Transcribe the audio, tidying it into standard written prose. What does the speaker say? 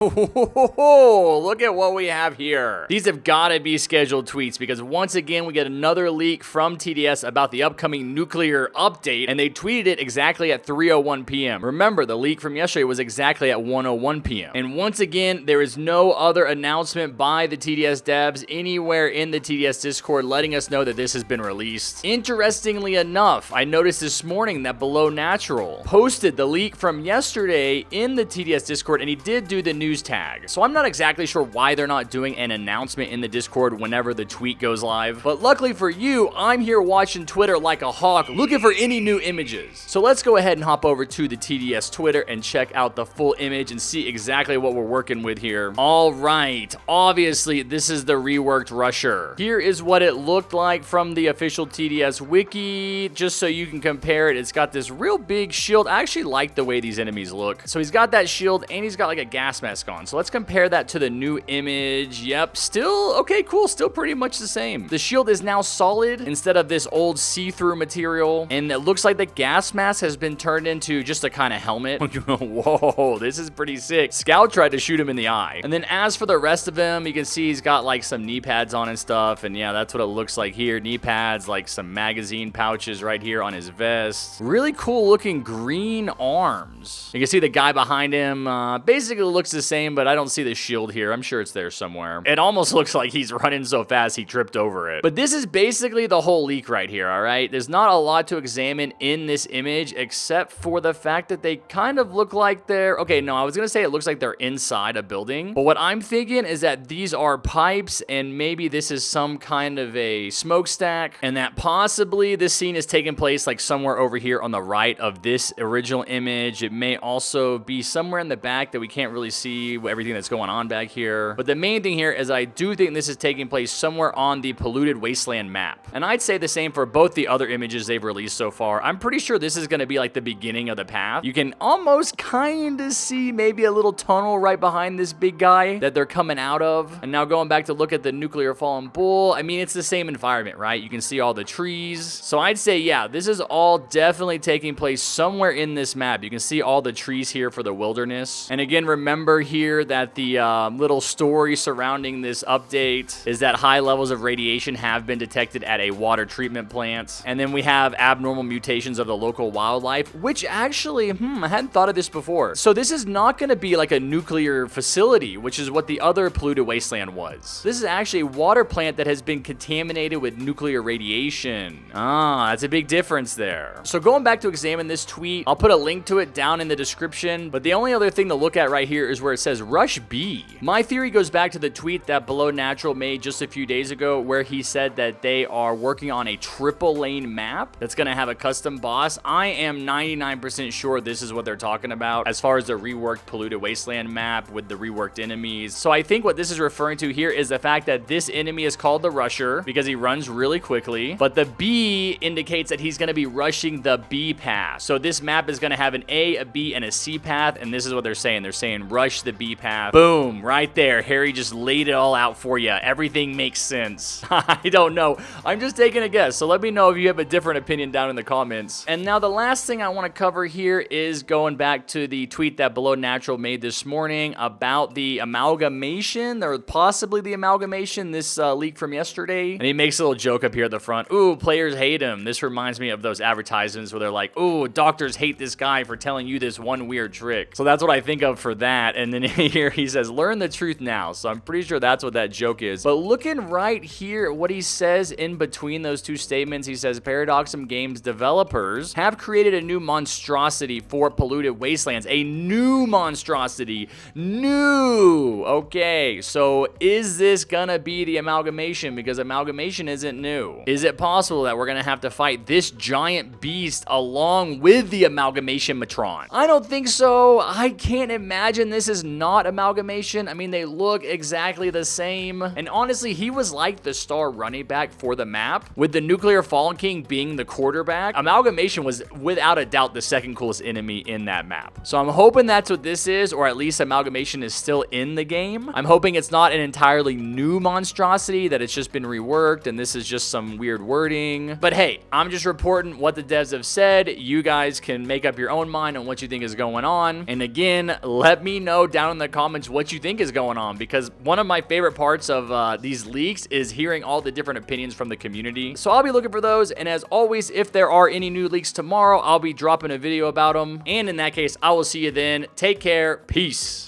Oh, look at what we have here. These have got to be scheduled tweets because once again, we get another leak from TDS about the upcoming nuclear update, and they tweeted it exactly at 3:01 p.m. Remember, the leak from yesterday was exactly at 1:01 p.m. And once again, there is no other announcement by the TDS devs anywhere in the TDS Discord letting us know that this has been released. Interestingly enough, I noticed this morning that Below Natural posted the leak from yesterday in the TDS Discord, and he did do the news tag. So I'm not exactly sure why they're not doing an announcement in the Discord whenever the tweet goes live. But luckily for you, I'm here watching Twitter like a hawk, looking for any new images. So let's go ahead and hop over to the TDS Twitter and check out the full image and see exactly what we're working with here. All right, obviously this is the reworked rusher. Here is what it looked like from the official TDS wiki, just so you can compare it. It's got this real big shield. I actually like the way these enemies look. So he's got that shield and he's got like a gas mask on. So let's compare that to the new image. Yep, still okay, cool, still pretty much the same. The shield is now solid instead of this old see-through material, and it looks like the gas mask has been turned into just a kind of helmet. Whoa, this is pretty sick. Scout tried to shoot him in the eye. And then as for the rest of him, you can see he's got like some knee pads on and stuff, and yeah, that's what it looks like here. Knee pads, like some magazine pouches right here on his vest. Really cool looking green arms. You can see the guy behind him basically looks the same, but I don't see the shield here. I'm sure it's there somewhere. It almost looks like he's running so fast he tripped over it. But this is basically the whole leak right here, all right? There's not a lot to examine in this image except for the fact that they kind of look like they're... Okay, no, I was going to say it looks like they're inside a building. But what I'm thinking is that these are pipes and maybe this is some kind of a smokestack, and that possibly this scene is taking place like somewhere over here on the right of this original image. It may also be somewhere in the back that we can't really see everything that's going on back here. But the main thing here is I do think this is taking place somewhere on the polluted wasteland map. And I'd say the same for both the other images they've released so far. I'm pretty sure this is going to be like the beginning of the path. You can almost kind of see maybe a little tunnel right behind this big guy that they're coming out of. And now going back to look at the nuclear fallen bull, I mean, it's the same environment, right? You can see all the trees. So I'd say, yeah, this is all definitely taking place somewhere in this map. You can see all the trees here for the wilderness. And again, remember here that the little story surrounding this update is that high levels of radiation have been detected at a water treatment plant. And then we have abnormal mutations of the local wildlife, which actually, I hadn't thought of this before. So this is not going to be like a nuclear facility, which is what the other polluted wasteland was. This is actually a water plant that has been contaminated with nuclear radiation. That's a big difference there. So going back to examine this tweet, I'll put a link to it down in the description, but the only other thing to look at right here is where it says Rush B. My theory goes back to the tweet that Below Natural made just a few days ago where he said that they are working on a triple lane map that's going to have a custom boss. I am 99% sure this is what they're talking about as far as the reworked polluted wasteland map with the reworked enemies. So I think what this is referring to here is the fact that this enemy is called the Rusher because he runs really quickly, but the B indicates that he's going to be rushing the B path. So this map is going to have an A, a B, and a C path, and this is what they're saying. They're saying rush the B path. Boom, right there. Harry just laid it all out for you. Everything makes sense. I don't know. I'm just taking a guess, so let me know if you have a different opinion down in the comments. And now the last thing I want to cover here is going back to the tweet that Below Natural made this morning about the amalgamation, or possibly the amalgamation, this leak from yesterday. And he makes a little joke up here at the front. Ooh, players hate him. This reminds me of those advertisements where they're like, ooh, doctors hate this guy for telling you this one weird trick. So that's what I think of for that. And then here he says, learn the truth now. So I'm pretty sure that's what that joke is. But looking right here at what he says in between those two statements, he says, Paradoxum Games developers have created a new monstrosity for polluted wastelands. A new monstrosity. New. Okay, so is this gonna be the amalgamation? Because amalgamation isn't new. Is it possible that we're gonna have to fight this giant beast along with the amalgamation Matron? I don't think so. I can't imagine this is not amalgamation. I mean, they look exactly the same. And honestly, he was like the star running back for the map, with the Nuclear Fallen King being the quarterback. Amalgamation was without a doubt the second coolest enemy in that map. So I'm hoping that's what this is, or at least amalgamation is still in the game. I'm hoping it's not an entirely new monstrosity, that it's just been reworked and this is just some weird wording. But hey, I'm just reporting what the devs have said. You guys can make up your own mind on what you think is going on. And again, let me know down in the comments what you think is going on, because one of my favorite parts of these leaks is hearing all the different opinions from the community. So I'll be looking for those, and as always, if there are any new leaks tomorrow, I'll be dropping a video about them. And in that case, I will see you then. Take care. Peace.